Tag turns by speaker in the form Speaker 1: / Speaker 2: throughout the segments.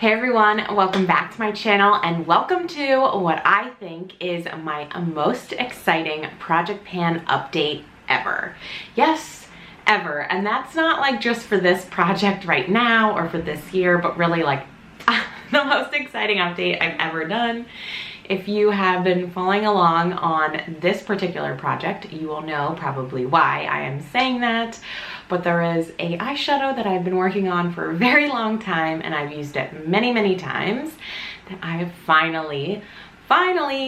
Speaker 1: Hey everyone, welcome back to my channel and welcome to what I think is my most exciting project pan update ever. Yes, ever. And that's not like just for this project right now or for this year, but really like the most exciting update I've ever done. If you have been following along on this particular project, you will know probably why I am saying that. But there is an eyeshadow that I've been working on for a very long time and I've used it many times that I have finally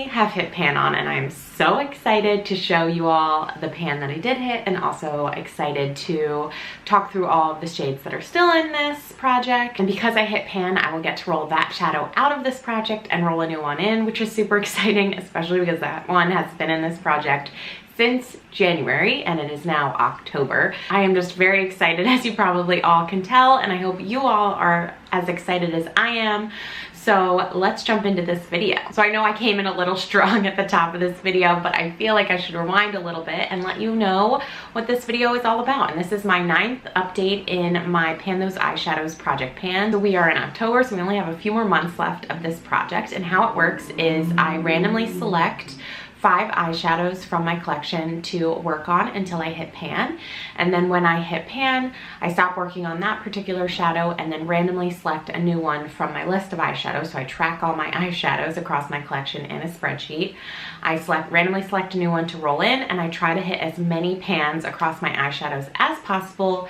Speaker 1: have hit pan on, and I'm so excited to show you all the pan that I did hit, and also excited to talk through all of the shades that are still in this project. And because I hit pan, I will get to roll that shadow out of this project and roll a new one in, which is super exciting, especially because that one has been in this project since January and it is now October. I am just very excited, as you probably all can tell, and I hope you all are as excited as I am. So let's jump into this video. So I know I came in a little strong at the top of this video, but I feel like I should rewind a little bit and let you know what this video is all about. And this is my 9th update in my Pan Those Eyeshadows project pan. So we are in October, so we only have a few more months left of this project. And how it works is I randomly select 5 eyeshadows from my collection to work on until I hit pan. And then when I hit pan, I stop working on that particular shadow and then randomly select a new one from my list of eyeshadows. So I track all my eyeshadows across my collection in a spreadsheet. I randomly select a new one to roll in, and I try to hit as many pans across my eyeshadows as possible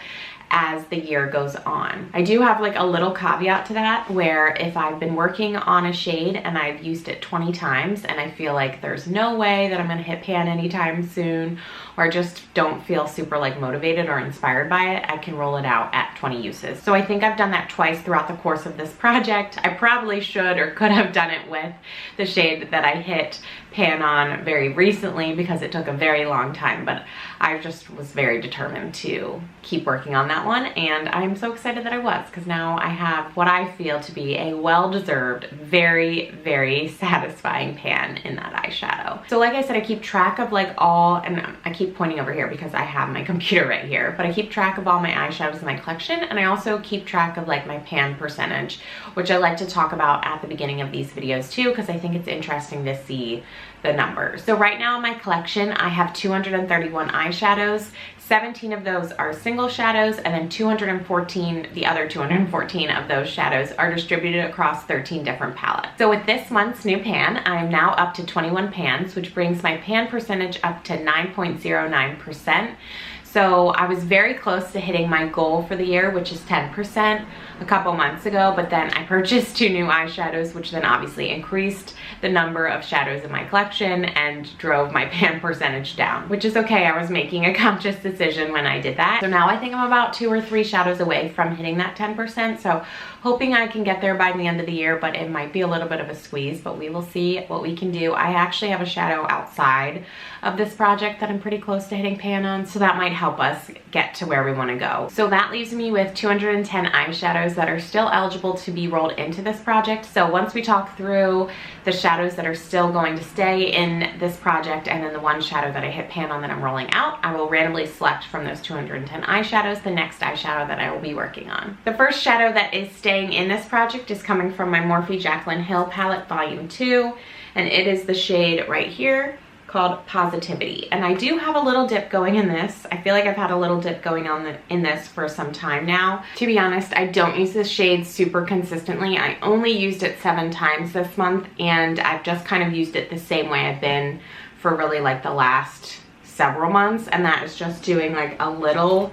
Speaker 1: as the year goes on. I do have like a little caveat to that, where if I've been working on a shade and I've used it 20 times and I feel like there's no way that I'm gonna hit pan anytime soon, or I just don't feel super like motivated or inspired by it, I can roll it out at 20 uses. So I think I've done that twice throughout the course of this project. I probably should or could have done it with the shade that I hit pan on very recently because it took a very long time, but I just was very determined to keep working on that one, and I'm so excited that I was, because now I have what I feel to be a well-deserved, very satisfying pan in that eyeshadow. So like I said, I keep track of like all, and I keep pointing over here because I have my computer right here, but I keep track of all my eyeshadows in my collection, and I also keep track of like my pan percentage, which I like to talk about at the beginning of these videos too, because I think it's interesting to see the numbers. So right now in my collection, I have 231 eyeshadows. 17 of those are single shadows, and then the other 214 of those shadows are distributed across 13 different palettes. So with this month's new pan, I am now up to 21 pans, which brings my pan percentage up to 9.09%. So I was very close to hitting my goal for the year, which is 10%, a couple months ago, but then I purchased 2 new eyeshadows, which then obviously increased the number of shadows in my collection and drove my pan percentage down, which is okay. I was making a conscious decision when I did that. So now I think I'm about 2 or 3 shadows away from hitting that 10%. So hoping I can get there by the end of the year, but it might be a little bit of a squeeze, but we will see what we can do. I actually have a shadow outside of this project that I'm pretty close to hitting pan on, so that might help us get to where we want to go. So that leaves me with 210 eyeshadows that are still eligible to be rolled into this project. So once we talk through the shadows that are still going to stay in this project, and then the one shadow that I hit pan on that I'm rolling out, I will randomly select from those 210 eyeshadows the next eyeshadow that I will be working on. The first shadow that is staying in this project is coming from my Morphe Jaclyn Hill palette volume 2, and it is the shade right here called Positivity. And I do have a little dip going in this. I feel like I've had a little dip going on in this for some time now. To be honest, I don't use this shade super consistently. I only used it 7 times this month, and I've just kind of used it the same way I've been for really like the last several months, and that is just doing like a little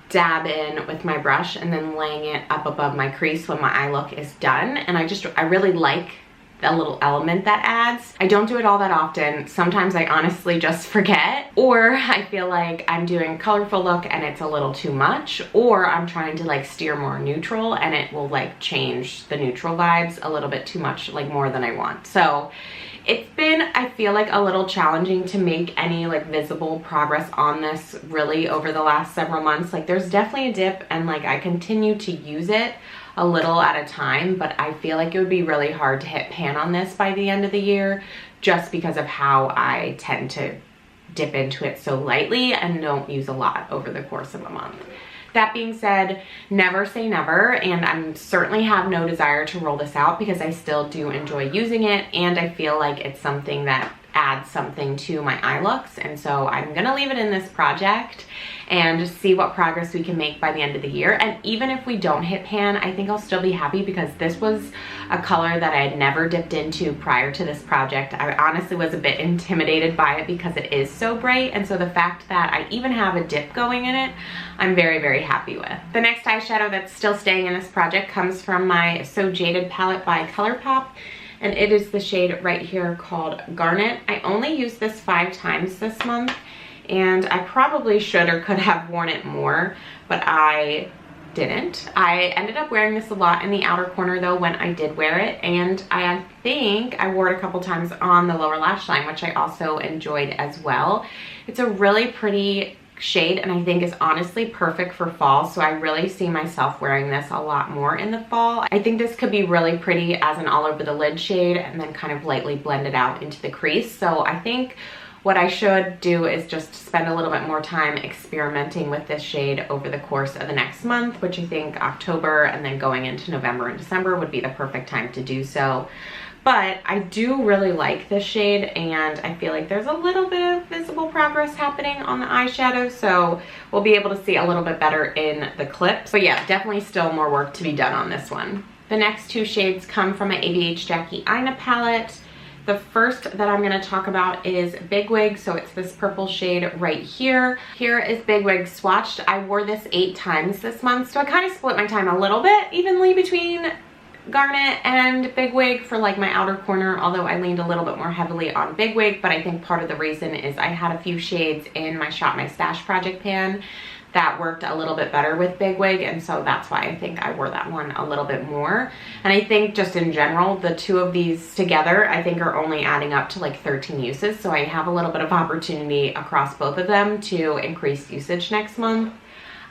Speaker 1: dab in with my brush and then laying it up above my crease when my eye look is done. And I really like the little element that adds. I don't do it all that often. Sometimes I honestly just forget, or I feel like I'm doing a colorful look and it's a little too much, or I'm trying to like steer more neutral and it will like change the neutral vibes a little bit too much, like more than I want. So it's been, I feel like, a little challenging to make any like visible progress on this really over the last several months. Like there's definitely a dip, and like I continue to use it a little at a time, but I feel like it would be really hard to hit pan on this by the end of the year, just because of how I tend to dip into it so lightly and don't use a lot over the course of a month. That being said, never say never, and I certainly have no desire to roll this out because I still do enjoy using it, and I feel like it's something that adds something to my eye looks. And so I'm gonna leave it in this project and just see what progress we can make by the end of the year. And even if we don't hit pan, I think I'll still be happy because this was a color that I had never dipped into prior to this project. I honestly was a bit intimidated by it because it is so bright, and so the fact that I even have a dip going in it, I'm very, very happy with. The next eyeshadow that's still staying in this project comes from my So Jaded palette by ColourPop, and it is the shade right here called Garnet. I only used this 5 times this month, and I probably should or could have worn it more, but I didn't. I ended up wearing this a lot in the outer corner though when I did wear it, and I think I wore it a couple times on the lower lash line, which I also enjoyed as well. It's a really pretty shade, and I think is honestly perfect for fall, so I really see myself wearing this a lot more in the fall. I think this could be really pretty as an all over the lid shade and then kind of lightly blend it out into the crease. So I think what I should do is just spend a little bit more time experimenting with this shade over the course of the next month, which I think October and then going into November and December would be the perfect time to do so. But I do really like this shade, and I feel like there's a little bit of visible progress happening on the eyeshadow, so we'll be able to see a little bit better in the clips. But yeah, definitely still more work to be done on this one. The next 2 shades come from my ABH Jackie Aina palette. The first that I'm going to talk about is Bigwig, so it's this purple shade right here. Here is Bigwig swatched. I wore this 8 times this month, so I kind of split my time a little bit evenly between Garnet and Bigwig for like my outer corner, although I leaned a little bit more heavily on Bigwig. But I think part of the reason is I had a few shades in my Shop My Stash project pan that worked a little bit better with Bigwig, and so that's why I think I wore that one a little bit more. And I think just in general, the 2 of these together I think are only adding up to like 13 uses, so I have a little bit of opportunity across both of them to increase usage next month.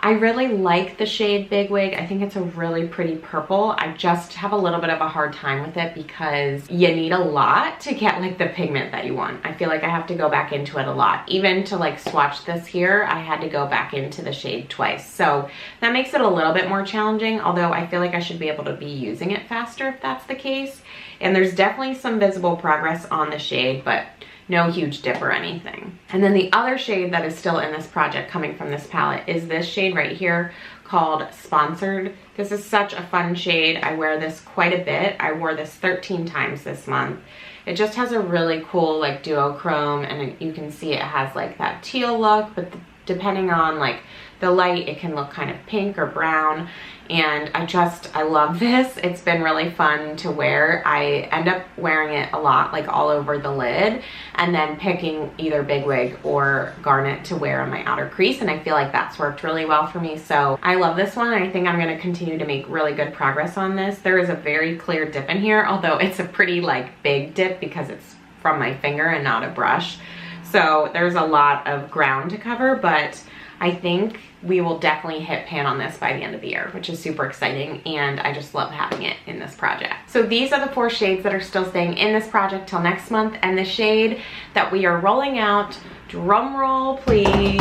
Speaker 1: I really like the shade Bigwig. I think it's a really pretty purple. I just have a little bit of a hard time with it because you need a lot to get like the pigment that you want. I feel like I have to go back into it a lot. Even to like swatch this here, I had to go back into the shade twice. So that makes it a little bit more challenging, although I feel like I should be able to be using it faster if that's the case. And there's definitely some visible progress on the shade, but no huge dip or anything. And then the other shade that is still in this project coming from this palette is this shade right here called Sponsored. This is such a fun shade. I wear this quite a bit. I wore this 13 times this month. It just has a really cool like duochrome, and you can see it has like that teal look, but depending on like the light, it can look kind of pink or brown. And I love this. It's been really fun to wear. I end up wearing it a lot, like all over the lid, and then picking either Bigwig or Garnet to wear on my outer crease, and I feel like that's worked really well for me. So I love this one, and I think I'm gonna continue to make really good progress on this. There is a very clear dip in here, although it's a pretty like big dip because it's from my finger and not a brush. So there's a lot of ground to cover, but I think we will definitely hit pan on this by the end of the year, which is super exciting, and I just love having it in this project. So these are the 4 shades that are still staying in this project till next month, and the shade that we are rolling out, drum roll please,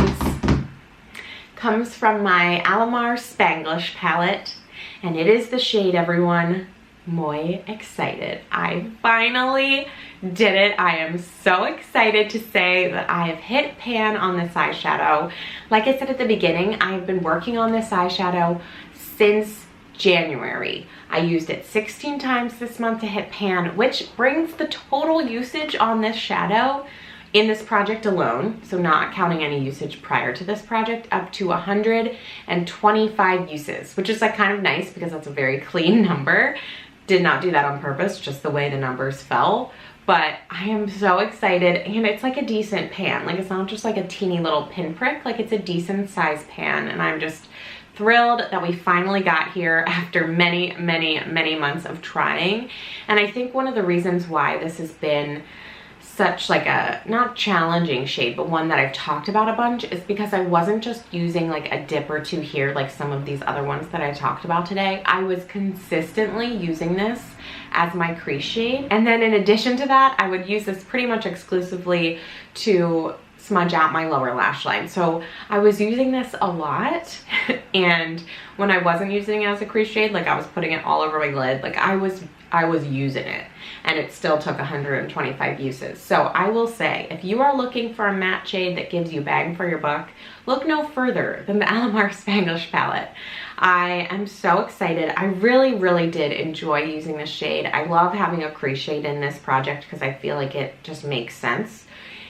Speaker 1: comes from my Alamar Spanglish palette, and it is the shade, everyone, Muy Excited. I finally did it. I am so excited to say that I have hit pan on this eyeshadow. Like I said at the beginning, I've been working on this eyeshadow since January. I used it 16 times this month to hit pan, which brings the total usage on this shadow in this project alone, so not counting any usage prior to this project, up to 125 uses, which is like kind of nice because that's a very clean number. Did not do that on purpose, just the way the numbers fell. But I am so excited, and it's like a decent pan. Like it's not just like a teeny little pinprick, like it's a decent size pan, and I'm just thrilled that we finally got here after many, many, many months of trying. And I think one of the reasons why this has been such like a, not challenging shade, but one that I've talked about a bunch is because I wasn't just using like a dip or 2 here like some of these other ones that I talked about today. I was consistently using this as my crease shade. And then in addition to that, I would use this pretty much exclusively to smudge out my lower lash line. So I was using this a lot, and when I wasn't using it as a crease shade, like I was putting it all over my lid, like I was using it, and it still took 125 uses. So I will say, if you are looking for a matte shade that gives you bang for your buck, look no further than the Alamar Spanglish palette. I am so excited. I really did enjoy using this shade. I love having a crease shade in this project because I feel like it just makes sense.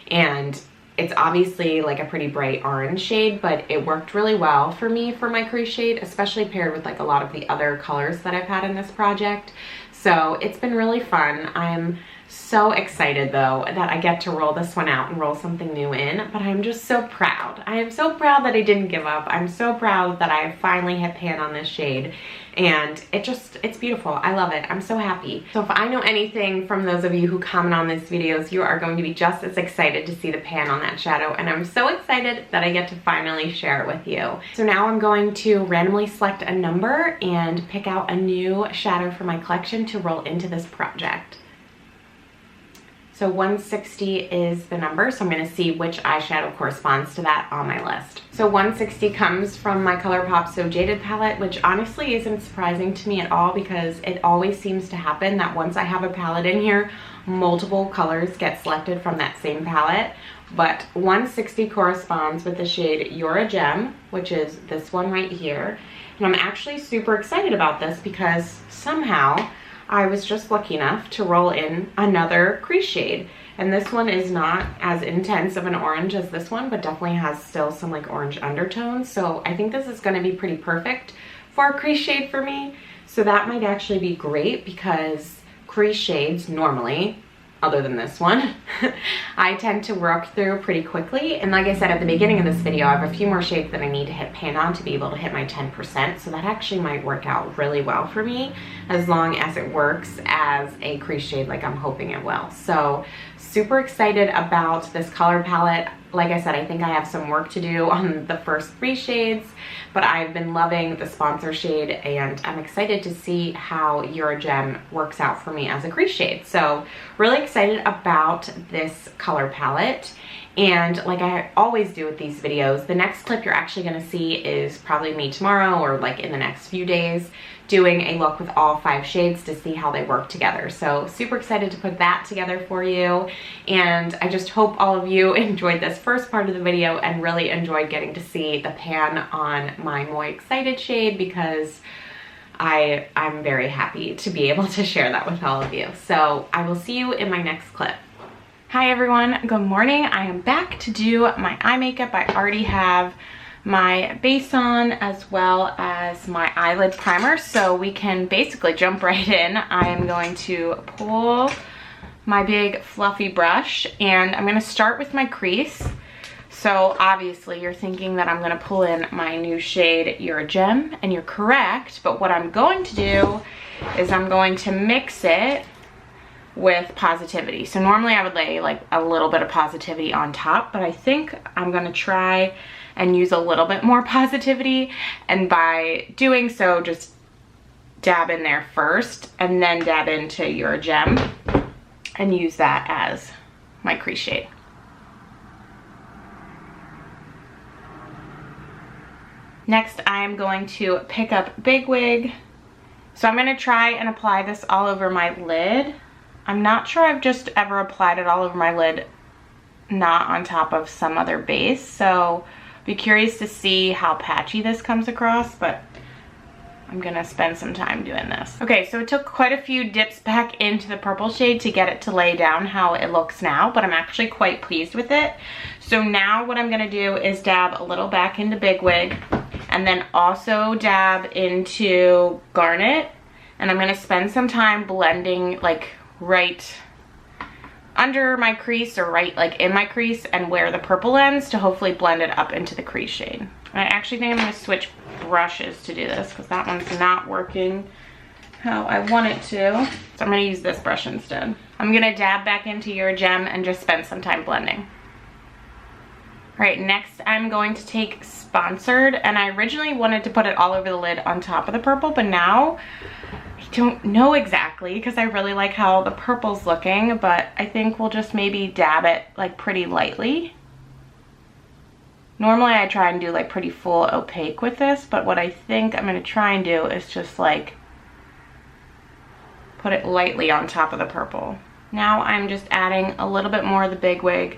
Speaker 1: And it's obviously like a pretty bright orange shade, but it worked really well for me for my crease shade, especially paired with like a lot of the other colors that I've had in this project. So it's been really fun. I'm so excited though that I get to roll this one out and roll something new in, but I'm just so proud. I am so proud that I didn't give up. I'm so proud that I finally hit pan on this shade, and it's beautiful. I love it. I'm so happy. So if I know anything from those of you who comment on these videos, you are going to be just as excited to see the pan on that shadow, and I'm so excited that I get to finally share it with you. So now I'm going to randomly select a number and pick out a new shadow for my collection to roll into this project. So 160 is the number, so I'm gonna see which eyeshadow corresponds to that on my list. So 160 comes from my ColourPop So Jaded palette, which honestly isn't surprising to me at all because it always seems to happen that once I have a palette in here, multiple colors get selected from that same palette. But 160 corresponds with the shade You're a Gem, which is this one right here. And I'm actually super excited about this because somehow I was just lucky enough to roll in another crease shade. And this one is not as intense of an orange as this one, but definitely has still some like orange undertones. So I think this is gonna be pretty perfect for a crease shade for me. So that might actually be great because crease shades normally, other than this one, I tend to work through pretty quickly. And like I said at the beginning of this video, I have a few more shades that I need to hit pan on to be able to hit my 10%. So that actually might work out really well for me as long as it works as a crease shade like I'm hoping it will. So super excited about this color palette. Like I said, I think I have some work to do on the first 3 shades, but I've been loving the sponsor shade, and I'm excited to see how You're a Gem works out for me as a crease shade. So really excited about this color palette. And like I always do with these videos, the next clip you're actually gonna see is probably me tomorrow or like in the next few days doing a look with all 5 shades to see how they work together. So super excited to put that together for you. And I just hope all of you enjoyed this first part of the video and really enjoyed getting to see the pan on my More Excited shade because I'm very happy to be able to share that with all of you. So I will see you in my next clip. Hi everyone, good morning. I am back to do my eye makeup. I already have my base on as well as my eyelid primer, so we can basically jump right in. I am going to pull my big fluffy brush and I'm going to start with my crease. So obviously you're thinking that I'm going to pull in my new shade You're a Gem, and you're correct, but what I'm going to do is I'm going to mix it with Positivity. So normally I would lay like a little bit of Positivity on top, but I think I'm going to try and use a little bit more Positivity, and by doing so just dab in there first and then dab into You're a Gem and use that as my crease shade. Next I am going to pick up Big Wig. So I'm going to try and apply this all over my lid. I'm not sure I've just ever applied it all over my lid, not on top of some other base, so be curious to see how patchy this comes across, but I'm gonna spend some time doing this. Okay, so it took quite a few dips back into the purple shade to get it to lay down how it looks now, but I'm actually quite pleased with it. So now what I'm gonna do is dab a little back into Big Wig and then also dab into Garnet, and I'm gonna spend some time blending like right under my crease or right like in my crease and where the purple ends to hopefully blend it up into the crease shade. I actually think I'm going to switch brushes to do this because that one's not working how I want it to. So I'm going to use this brush instead. I'm going to dab back into You're a Gem and just spend some time blending. All right, next I'm going to take Sponsored, and I originally wanted to put it all over the lid on top of the purple, but now I don't know exactly because I really like how the purple's looking, but I think we'll just maybe dab it like pretty lightly
Speaker 2: Normally I try and do like pretty full opaque with this, but what I think I'm gonna try and do is just like put it lightly on top of the purple. Now I'm just adding a little bit more of the big wig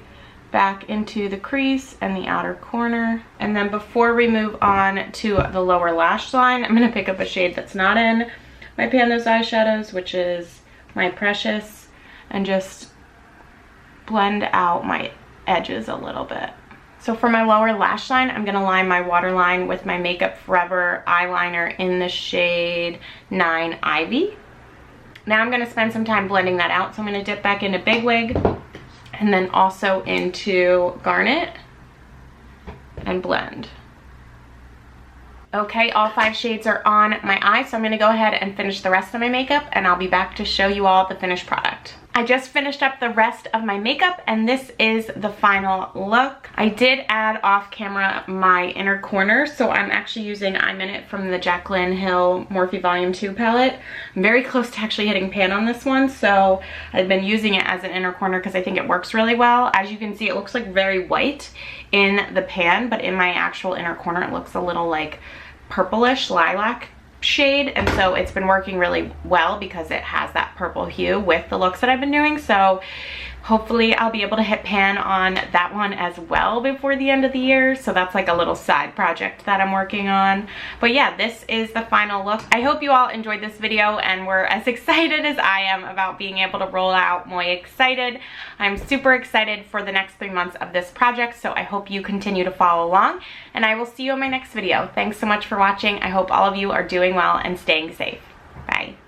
Speaker 2: back into the crease and the outer corner. And then before we move on to the lower lash line, I'm gonna pick up a shade that's not in my Pan Those Eyeshadows, which is my Precious, and just blend out my edges a little bit. So for my lower lash line, I'm gonna line my waterline with my Makeup Forever eyeliner in the shade 9 Ivy. Now I'm gonna spend some time blending that out. So I'm gonna dip back into Big Wig and then also into Garnet and blend. Okay, all 5 shades are on my eye, so I'm gonna go ahead and finish the rest of my makeup, and I'll be back to show you all the finished product. I just finished up the rest of my makeup, and this is the final look. I did add off camera my inner corner, so I'm actually using I'm In It from the Jaclyn Hill Morphe Volume 2 palette. I'm very close to actually hitting pan on this one, so I've been using it as an inner corner because I think it works really well. As you can see, it looks like very white in the pan, but in my actual inner corner, it looks a little like purplish lilac shade, and so it's been working really well because it has that purple hue with the looks that I've been doing. So hopefully I'll be able to hit pan on that one as well before the end of the year. So that's like a little side project that I'm working on. But yeah, this is the final look. I hope you all enjoyed this video and were as excited as I am about being able to roll out Muy Excited. I'm super excited for the next 3 months of this project, so I hope you continue to follow along, and I will see you in my next video. Thanks so much for watching. I hope all of you are doing well and staying safe. Bye.